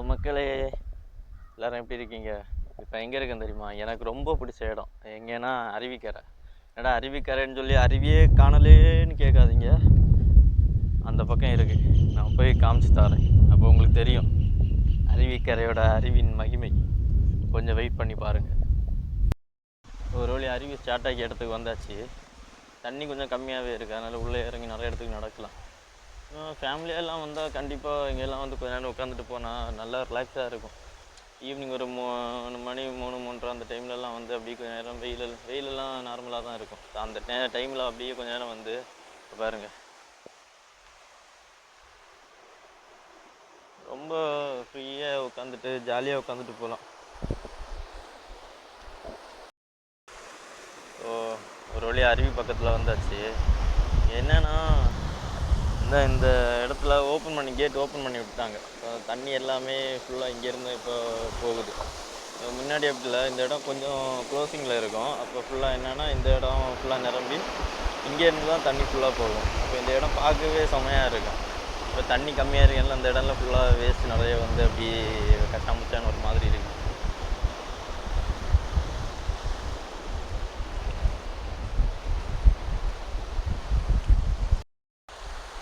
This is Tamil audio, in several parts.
மக்களே, எல்லாரும் எப்படி இருக்கீங்க? இப்போ எங்கே இருக்கேன்னு தெரியுமா? எனக்கு ரொம்ப பிடிச்ச இடம் எங்கேன்னா அருவிக்கரை. என்னடா அருவிக்கரைன்னு சொல்லி அருவியே காணலேன்னு கேட்காதீங்க, அந்த பக்கம் இருக்குது. நான் போய் காமிச்சு தரேன், அப்போ உங்களுக்கு தெரியும் அருவிக்கரையோட அருவின் மகிமை. கொஞ்சம் வெயிட் பண்ணி பாருங்கள். ஒரு வழி அருவி ஸ்டார்ட் ஆகி இடத்துக்கு வந்தாச்சு. தண்ணி கொஞ்சம் கம்மியாகவே இருக்குது, அதனால் உள்ளே இறங்கி நிறைய இடத்துக்கு நடக்கலாம். ஃபேமிலியெல்லாம் வந்தால் கண்டிப்பாக இங்கெல்லாம் வந்து கொஞ்ச நேரம் உட்காந்துட்டு போனால் நல்லா ரிலாக்ஸாக இருக்கும். ஈவினிங் ஒரு 3 மணி 3:30 அந்த டைம்லலாம் வந்து அப்படியே கொஞ்சம் நேரம் வெயிலெல்லாம் நார்மலாக தான் இருக்கும். அந்த டைமில் அப்படியே கொஞ்சம் நேரம் வந்து பாருங்கள், ரொம்ப ஃப்ரீயாக உட்காந்துட்டு ஜாலியாக உட்காந்துட்டு போகலாம். ஸோ ஒரு வழி அருவி பக்கத்தில் வந்தாச்சு. என்னென்னா இந்த இடத்துல கேட் ஓப்பன் பண்ணி விட்டாங்க. தண்ணி எல்லாமே ஃபுல்லாக இங்கேருந்து இப்போ போகுது. முன்னாடி அப்படி இல்லை, இந்த இடம் கொஞ்சம் க்ளோசிங்கில் இருக்கும். அப்போ ஃபுல்லாக என்னென்னா இந்த இடம் ஃபுல்லாக நிரம்பி இங்கேருந்து தான் தண்ணி ஃபுல்லாக போகும். அப்போ இந்த இடம் பார்க்கவே செமையாக இருக்கும். இப்போ தண்ணி கம்மியாக இருக்குல்ல, அந்த இடம்ல ஃபுல்லாக வேஸ்ட் நிறைய வந்து அப்படி கட்டாமுச்சான்னு ஒரு மாதிரி இருக்குது.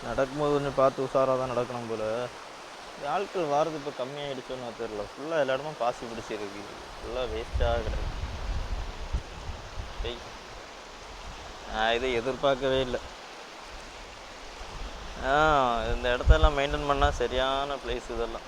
நடக்கும்போது கொஞ்சம் பார்த்து உஷாராக தான் நடக்கணும் போல். ஆட்கள் வாரது இப்போ கம்மியாகிடுச்சோன்னு நான் தெரில. ஃபுல்லாக எல்லா இடமும் பாசி பிடிச்சிருக்கு, ஃபுல்லாக வேஸ்ட்டாக கிடக்கு. நான் இதை எதிர்பார்க்கவே இல்லை. இந்த இடத்தெல்லாம் மெயின்டைன் பண்ணால் சரியான பிளேஸ் இதெல்லாம்.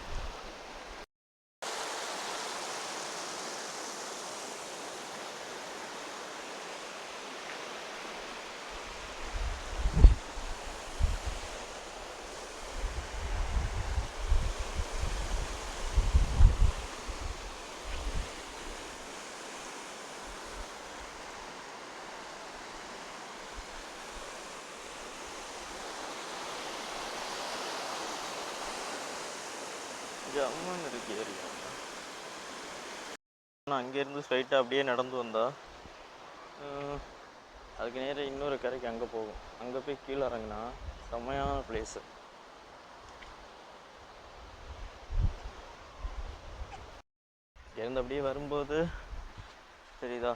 ஜம்முன்னு இருக்கு ஏரியா. ஆனால் அங்கேருந்து ஸ்ட்ரைட்டாக அப்படியே நடந்து வந்தால் அதுக்கு நேரம் இன்னொரு கரைக்கு அங்கே போகும். அங்கே போய் கீழே இறங்கினா செம்மையான பிளேஸு. இங்கேருந்து அப்படியே வரும்போது சரிதா,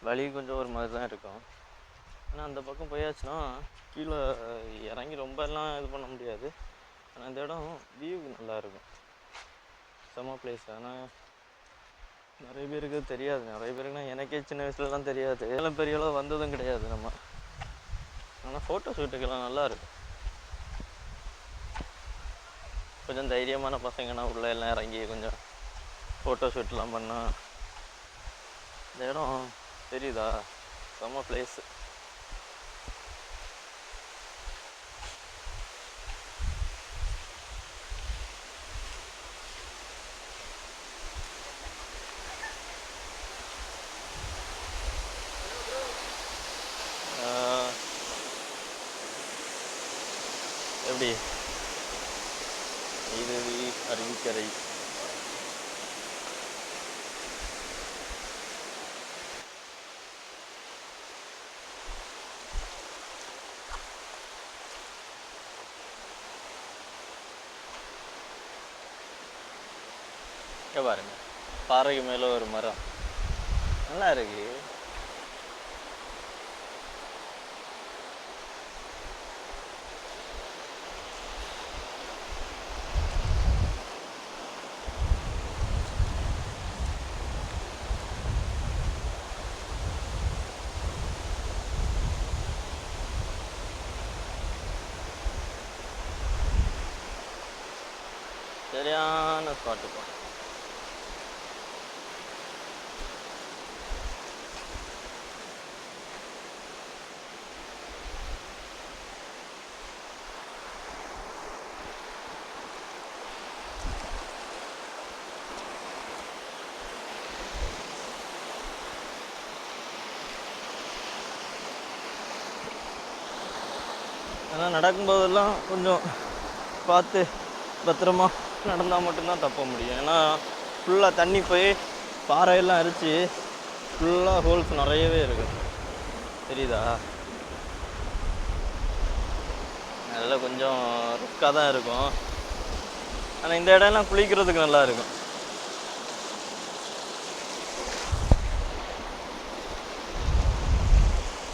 வழி கொஞ்சம் ஒரு மாதிரி தான் இருக்கும். ஆனால் அந்த பக்கம் போயாச்சுன்னா கீழே இறங்கி ரொம்ப எல்லாம் இது பண்ண முடியாது. ஆனால் இந்த இடம் வியூ நல்லாயிருக்கும், செம்ம பிளேஸ். ஆனால் நிறைய பேருக்கு தெரியாது. நிறைய பேருக்குன்னா எனக்கே சின்ன வயசுலலாம் தெரியாது, எல்லாம் பெரிய அளவு வந்ததும் கிடையாது நம்ம. ஆனால் ஃபோட்டோ ஷூட்டுக்கெல்லாம் நல்லாயிருக்கும். கொஞ்சம் தைரியமான பசங்கன்னா உள்ளே எல்லாம் இறங்கி கொஞ்சம் ஃபோட்டோ ஷூட்லாம் பண்ணால் இந்த இடம் தெரியுதா, செம்ம பிளேஸு. எப்படி இது அருவிக்கரை. பாருங்க, பாறைக்கு மேலே ஒரு மரம் நல்லா இருக்கு. சரியான ஸ்பாட்டு போ. ஆனால் நடக்கும்போதெல்லாம் கொஞ்சம் பார்த்து பத்திரமா நடந்தால் மட்டும்தான் தப்ப முடியும். ஏன்னா ஃபுல்லாக தண்ணி போய் பாறையெல்லாம் அரிச்சு ஃபுல்லாக ஹோல்ஸ் நிறையவே இருக்குது, தெரியுதா? அதெல்லாம் கொஞ்சம் ரிஸ்க்காக தான் இருக்கும். ஆனால் இந்த இடம்லாம் குளிக்கிறதுக்கு நல்லா இருக்கும்.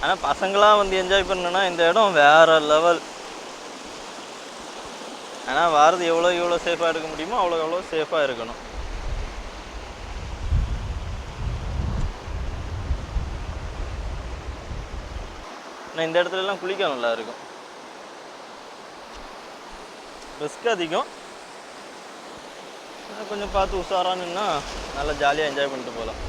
ஆனால் பசங்களாம் வந்து என்ஜாய் பண்ணணுன்னா இந்த இடம் வேறு லெவல். ஆனால் வாரது எவ்வளோ சேஃபாக இருக்க முடியுமோ அவ்வளோ சேஃபாக இருக்கணும். ஆனால் இந்த இடத்துலலாம் குளிக்க நல்லா இருக்கும். ரிஸ்க் அதிகம், கொஞ்சம் பார்த்து உஷாரானுன்னா நல்லா ஜாலியாக என்ஜாய் பண்ணிட்டு போகலாம்.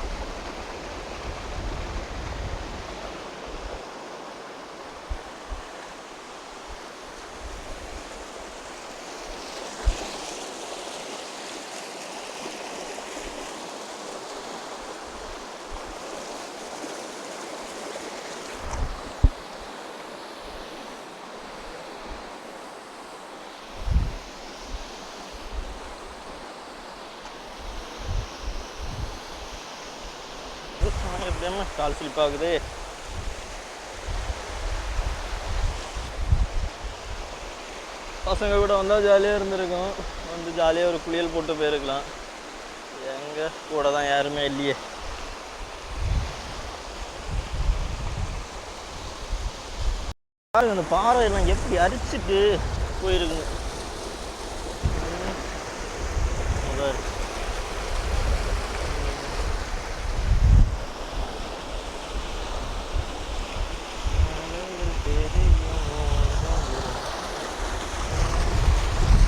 எப்படியாம கால் ஸ்லிப் ஆகுது. பசங்க கூட வந்தால் ஜாலியாக இருந்திருக்கும். வந்து ஜாலியாக ஒரு குளியல் போட்டு போயிருக்கலாம். எங்கே கூட தான் யாருமே இல்லையே. அந்த பாறை எல்லாம் எப்படி அரிச்சிட்டு போயிருக்குங்க.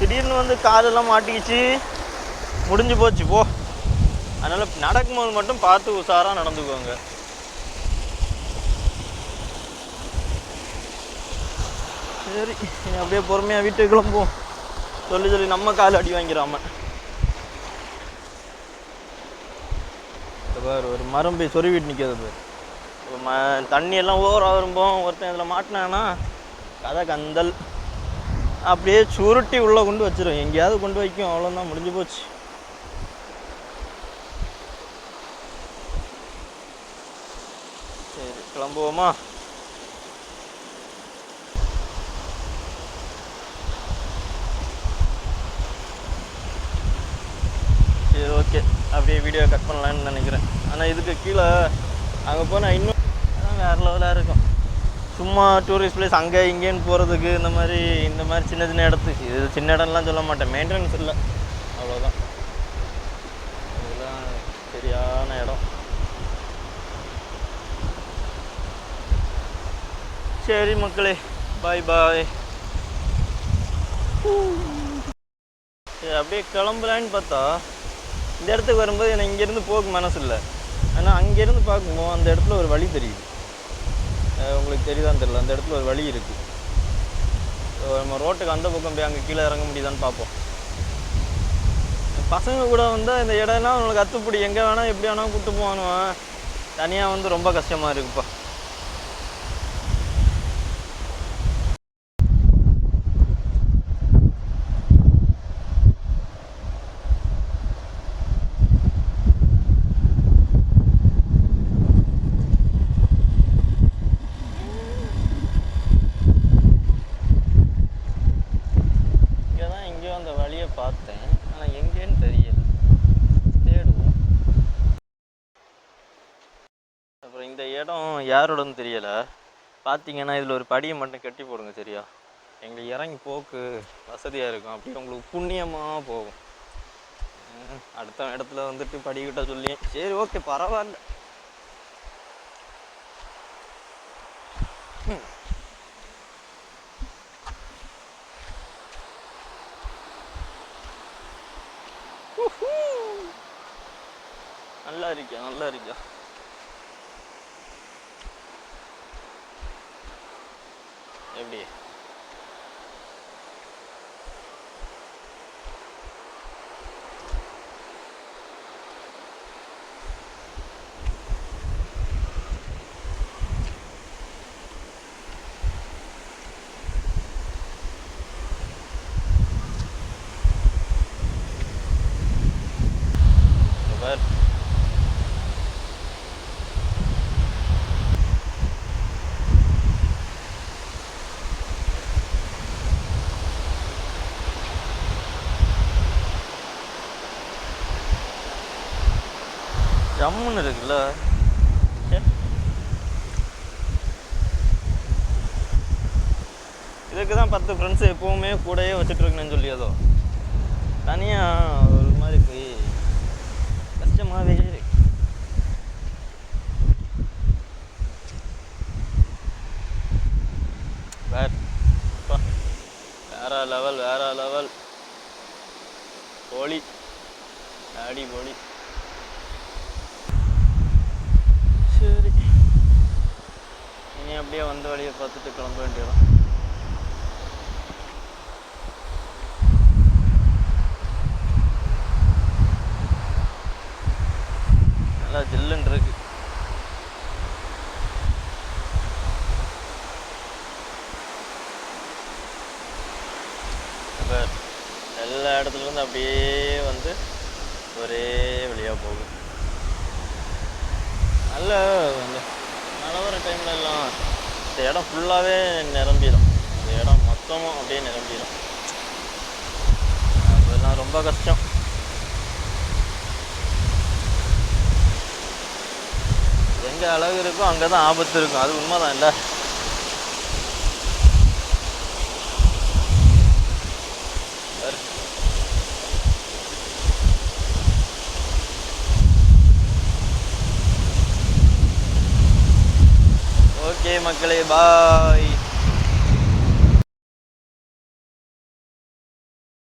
திடீர்னு வந்து காலெல்லாம் மாட்டிக்கிச்சு, முடிஞ்சு போச்சு போ. அதனால் நடக்கும்போது மட்டும் பார்த்து உஷாராக நடந்துக்குவாங்க. சரி, அப்படியே பொறுமையாக வீட்டுக்கு கிளம்புவோம். சொல்லி நம்ம கால் அடி வாங்கிறாம. ஒரு மரம் போய் சொருவிட்டு நிற்கிறது. தண்ணியெல்லாம் ஓவராக வரும்போது ஒருத்தன் இதில் மாட்டினான்னா கதை கந்தல். அப்படியே சுருட்டி உள்ளே கொண்டு வச்சிடும், எங்கேயாவது கொண்டு வைக்கும். அவ்வளோதான், முடிஞ்சு போச்சு. சரி, கிளம்புவோமா? சரி, ஓகே. அப்படியே வீடியோ கட் பண்ணலான்னு நினைக்கிறேன். ஆனால் இதுக்கு கீழே அங்கே போனால் இன்னும் வேறு லெவலாக இருக்கும். சும்மா டூரிஸ்ட் பிளேஸ் அங்கே இங்கேன்னு போகிறதுக்கு இந்த மாதிரி சின்ன சின்ன இடத்துக்கு, இது சின்ன இடம்லாம் சொல்ல மாட்டேன், மெயின்டெனன்ஸ் இல்லை, அவ்வளோதான். இதெல்லாம் சரியான இடம். சரி மக்களே, பாய் பாய். அப்படியே கிளம்புறான்னு பார்த்தா இந்த இடத்துக்கு வரும்போது எனக்கு இங்கேருந்து போக மனசு இல்லை. ஆனால் அங்கேருந்து பார்க்கும்போது அந்த இடத்துல ஒரு வழி தெரியுது. உங்களுக்கு தெரியுதான்னு தெரியல, அந்த இடத்துல ஒரு வழி இருக்குது. நம்ம ரோட்டுக்கு அந்த பக்கம் போய் அங்கே கீழே இறங்க முடியுதான்னு பார்ப்போம். பசங்க கூட வந்தால் இந்த இடம்லாம் உங்களுக்கு அத்துப்படி, எங்கே வேணால் எப்படி வேணால் கூப்பிட்டு போவானுவான். தனியாக வந்து ரொம்ப கஷ்டமாக இருக்குப்பா. பார்த்தேன், ஆனால் எங்கேன்னு தெரியல, தேடுவோம். அப்புறம் இந்த இடம் யாரோடன்னு தெரியலை. பார்த்தீங்கன்னா இதில் ஒரு படியை மட்டும் கட்டி போடுங்க, சரியா? எங்களுக்கு இறங்கி போக்கு வசதியாக இருக்கும். அப்படியே உங்களுக்கு புண்ணியமாக போகும். அடுத்த இடத்துல வந்துட்டு படிக்கிட்ட சொல்லி, சரி ஓகே பரவாயில்ல. நல்லா இருக்கா, நல்லா இருக்கா. எப்படி ஜம்முன்னு இருக்குல்ல. இதுக்கு தான் 10 ஃப்ரெண்ட்ஸு எப்போவுமே கூடயே வச்சுட்ருக்கணும்னு சொல்லியதோ. தனியாக ஒரு மாதிரி போய் கஷ்டமாகவே இருக்கு. வேற லெவல் போலி அடி போலி. சரி, இனி அப்படியே வந்த வழியை பார்த்துட்டு கிளம்ப வேண்டியதான். நல்லா ஜில்லுன்னு இருக்கு. எல்லா இடத்துலேருந்து அப்படியே வந்து ஒரே வழியாக போகும். நல்ல மழை வர டைம்ல எல்லாம் இந்த இடம் ஃபுல்லாகவே நிரம்பிடும். இந்த இடம் மொத்தமும் அப்படியே நிரம்பிடும். அதெல்லாம் ரொம்ப கஷ்டம். எங்கே அழகு இருக்கோ அங்கே தான் ஆபத்து இருக்கும். அது உண்மைதான் இல்லை? ஓகே மக்களே, பாய்.